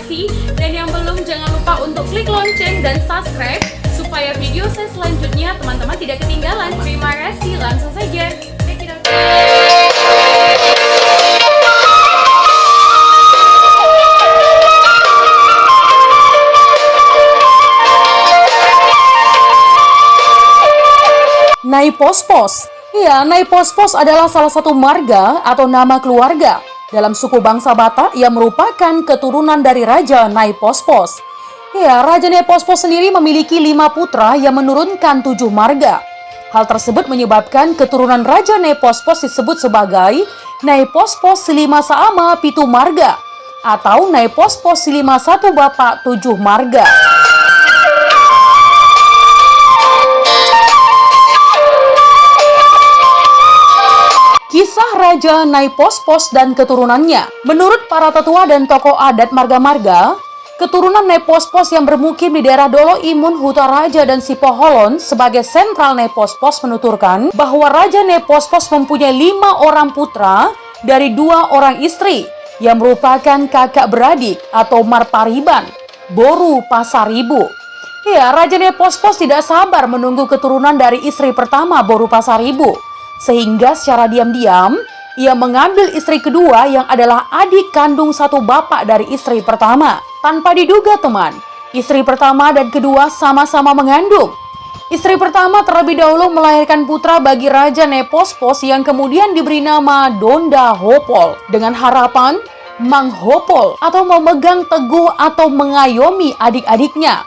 kasih. Dan yang belum, jangan lupa untuk klik lonceng dan subscribe supaya video saya selanjutnya teman-teman tidak ketinggalan. Terima kasih, langsung saja. Check it out. Nyai Pospos. Ya, Nyai Pospos adalah salah satu marga atau nama keluarga dalam suku bangsa Batak yang merupakan keturunan dari Raja Nyai Pospos. Ya, Raja Nyai Pospos sendiri memiliki 5 putra yang menurunkan 7 marga. Hal tersebut menyebabkan keturunan Raja Nyai Pospos disebut sebagai Nyai Pospos Silima Saama Pitu Marga atau Nyai Pospos Silima Satu Bapak 7 Marga. Kisah Raja Nyai Pospos dan keturunannya. Menurut para tetua dan tokoh adat marga-marga, keturunan Nyai Pospos yang bermukim di daerah Dolo Imun, Hutaraja, dan Sipoholon sebagai sentral Nyai Pospos menuturkan bahwa Raja Nyai Pospos mempunyai 5 orang putra dari 2 orang istri yang merupakan kakak beradik atau marpariban, Boru Pasaribu. Ya, Raja Nyai Pospos tidak sabar menunggu keturunan dari istri pertama Boru Pasaribu. Sehingga secara diam-diam, ia mengambil istri kedua yang adalah adik kandung satu bapak dari istri pertama. Tanpa diduga teman, istri pertama dan kedua sama-sama mengandung. Istri pertama terlebih dahulu melahirkan putra bagi Raja Nyai Pospos yang kemudian diberi nama Donda Hopol. Dengan harapan Mang Hopol atau memegang teguh atau mengayomi adik-adiknya.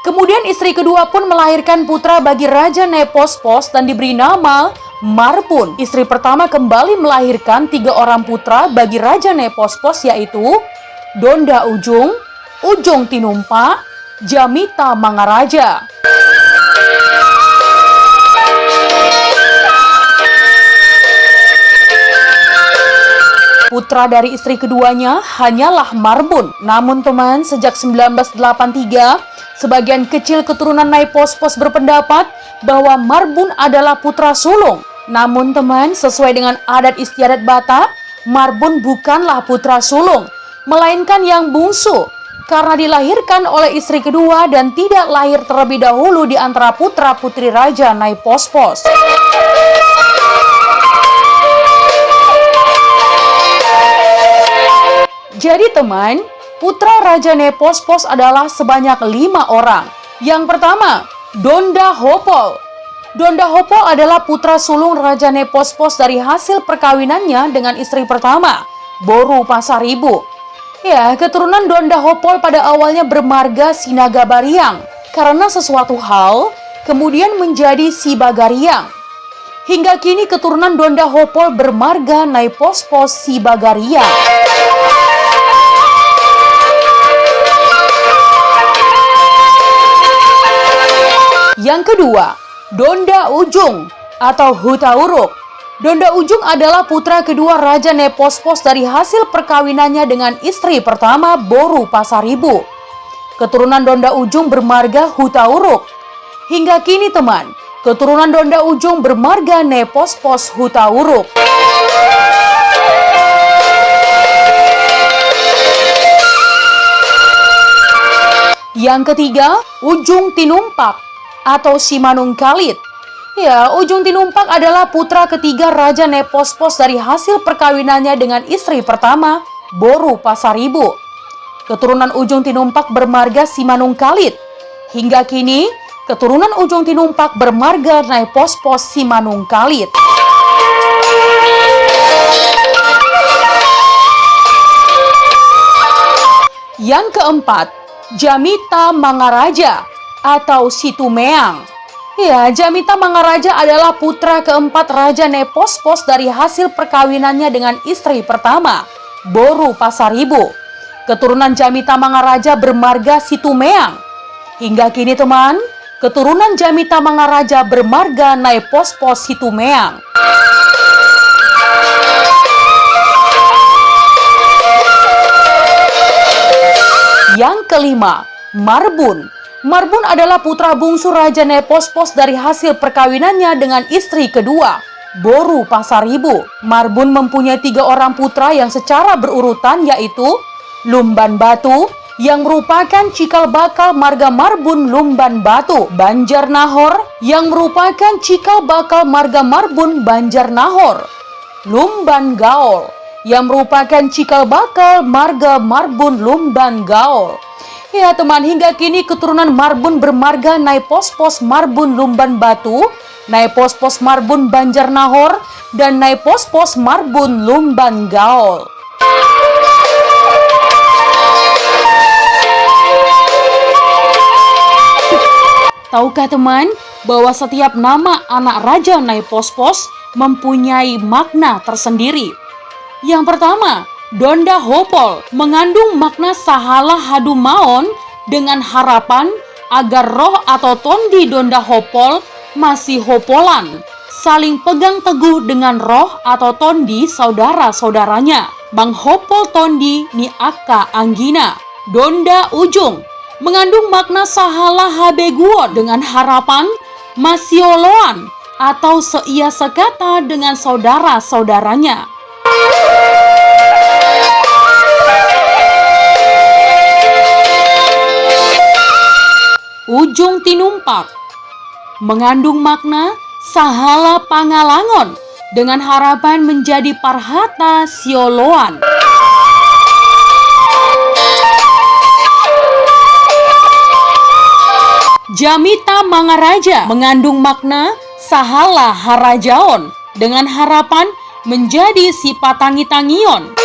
Kemudian istri kedua pun melahirkan putra bagi Raja Nyai Pospos dan diberi nama Marbun. Istri pertama kembali melahirkan 3 orang putra bagi Raja Nyai Pospos, yaitu Donda Ujung, Ujung Tinumpak, Jamita Mangaraja. Putra dari istri keduanya hanyalah Marbun. Namun teman, sejak 1983, sebagian kecil keturunan Nyai Pospos berpendapat bahwa Marbun adalah putra sulung. Namun teman, sesuai dengan adat istiadat Batak, Marbun bukanlah putra sulung, melainkan yang bungsu, karena dilahirkan oleh istri kedua dan tidak lahir terlebih dahulu di antara putra-putri Raja Nyai Pospos. Jadi teman, putra Raja Nyai Pospos adalah sebanyak 5 orang. Yang pertama, Donda Hopol. Donda Hopol adalah putra sulung Raja Nyai Pospos dari hasil perkawinannya dengan istri pertama, Boru Pasaribu. Ya, keturunan Donda Hopol pada awalnya bermarga Sinagabariang karena sesuatu hal kemudian menjadi Sibagariang. Hingga kini keturunan Donda Hopol bermarga Nyai Pospos Sibagariang. Yang kedua, Donda Ujung atau Hutauruk. Donda Ujung adalah putra kedua Raja Nyai Pospos dari hasil perkawinannya dengan istri pertama Boru Pasaribu. Keturunan Donda Ujung bermarga Hutauruk. Hingga kini teman, keturunan Donda Ujung bermarga Nyai Pospos Hutauruk. Yang ketiga, Ujung Tinumpak atau Simanung Kalit. Ya, Ujung Tinumpak adalah putra ketiga Raja Nyai Pospos dari hasil perkawinannya dengan istri pertama, Boru Pasaribu. Keturunan Ujung Tinumpak bermarga Simanung Kalit. Hingga kini, keturunan Ujung Tinumpak bermarga Nyai Pospos Simanung Kalit. Yang keempat, Jamita Mangaraja atau Situmeang. Ya, Jamita Mangaraja adalah putra keempat Raja Nyai Pospos dari hasil perkawinannya dengan istri pertama, Boru Pasaribu. Keturunan Jamita Mangaraja bermarga Situmeang. Hingga kini teman, keturunan Jamita Mangaraja bermarga Nyai Pospos Situmeang. Yang kelima, Marbun. Marbun adalah putra bungsu Raja Nyai Pospos dari hasil perkawinannya dengan istri kedua, Boru Pasaribu. Marbun mempunyai 3 orang putra yang secara berurutan, yaitu Lumban Batu, yang merupakan cikal bakal marga Marbun Lumban Batu. Banjarnahor, yang merupakan cikal bakal marga Marbun Banjarnahor. Lumban Gaol, yang merupakan cikal bakal marga Marbun Lumban Gaol. Ya teman, hingga kini keturunan Marbun bermarga naik pos-pos Marbun Lumban Batu, naik pos-pos Marbun Banjarnahor, dan naik pos-pos Marbun Lumban Gaol. Tahukah teman bahwa setiap nama anak raja naik pos-pos mempunyai makna tersendiri? Yang pertama, Donda Hopol mengandung makna sahala hadu maon dengan harapan agar roh atau tondi Donda Hopol masih hopolan, saling pegang teguh dengan roh atau tondi saudara-saudaranya. Bang Hopol tondi ni aka anggina. Donda Ujung mengandung makna sahala habeguon dengan harapan masioloan atau seia sekata dengan saudara-saudaranya. Ujung Tinumpak mengandung makna sahala pangalangon dengan harapan menjadi parhata sioloan. Jamita Mangaraja mengandung makna sahala harajaon dengan harapan menjadi si patangi-tangion.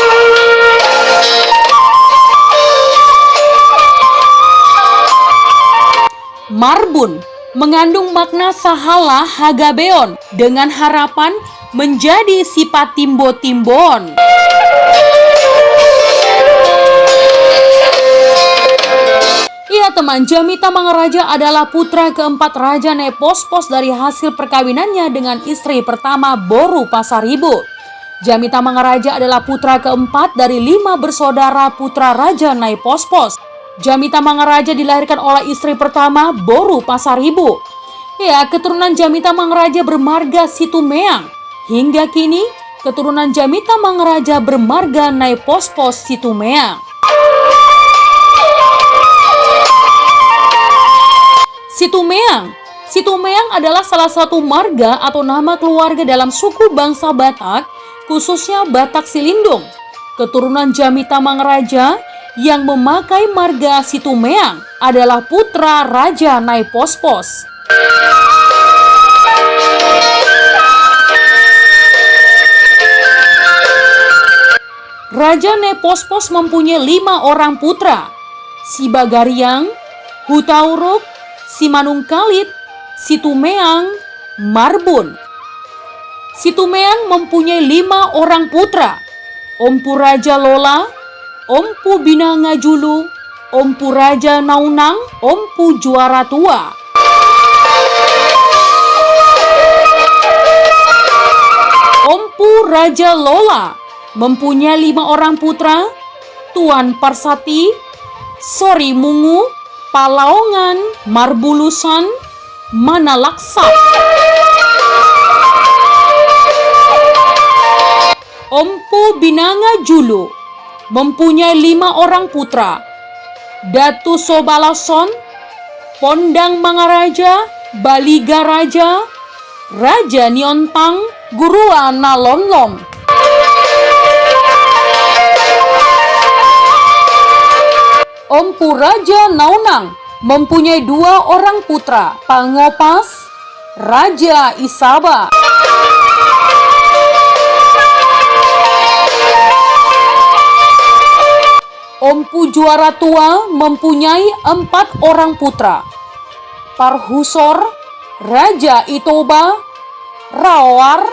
Marbun mengandung makna sahala hagabeon dengan harapan menjadi si patimbo-timbon. Iya teman, Jamita Mangaraja adalah putra keempat Raja Nepos-Pos dari hasil perkawinannya dengan istri pertama Boru Pasaribu. Jamita Mangaraja adalah putra keempat dari 5 bersaudara putra Raja Nepos-Pos. Jamita Mangaraja dilahirkan oleh istri pertama Boru Pasaribu. Ya, keturunan Jamita Mangaraja bermarga Situmeang. Hingga kini, keturunan Jamita Mangaraja bermarga Nepos-Pos Situmeang. Situmeang adalah salah satu marga atau nama keluarga dalam suku bangsa Batak, khususnya Batak Silindung. Keturunan Jamita Mangaraja yang memakai marga Situmeang adalah putra Raja Nepos-Pos. Raja Nepos-Pos mempunyai 5 orang putra, Sibagariang, Hutauruk, Simanungkalit, Situmeang, Marbun. Situmeang mempunyai 5 orang putra, Ompu Raja Lola, Ompu Binangajulu, Ompu Raja Naunang, Ompu Juara Tua. Ompu Raja Lola mempunyai 5 orang putra, Tuan Parsati, Sori Mungu, Palaongan, Marbulusan, Manalaksa. Ompu Binangajulu mempunyai 5 orang putra, Datu Sobalason, Pondang Mangaraja, Baliga Raja, Raja Niontang, Gurua Nalonlom. Ompu Raja Naunang mempunyai 2 orang putra, Pangopas, Raja Isaba. Ompu Juara Tua mempunyai 4 orang putra, Parhusor, Raja Itoba, Rawar,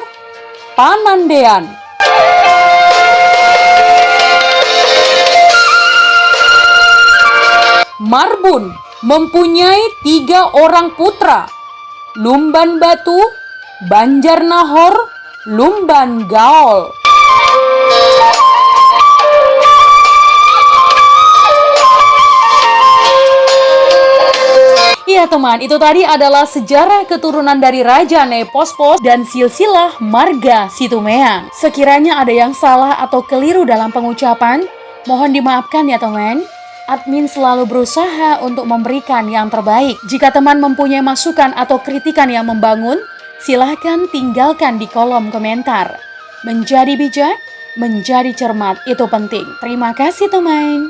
Panandean. Marbun mempunyai 3 orang putra, Lumban Batu, Banjarnahor, Lumban Gaol. Iya teman, itu tadi adalah sejarah keturunan dari Raja Nepos-Pos dan silsilah marga Situmeang. Sekiranya ada yang salah atau keliru dalam pengucapan, Mohon dimaafkan ya teman, admin selalu berusaha untuk memberikan yang terbaik. Jika teman mempunyai masukan atau kritikan yang membangun, silahkan tinggalkan di kolom komentar. Menjadi bijak, menjadi cermat itu penting. Terima kasih teman.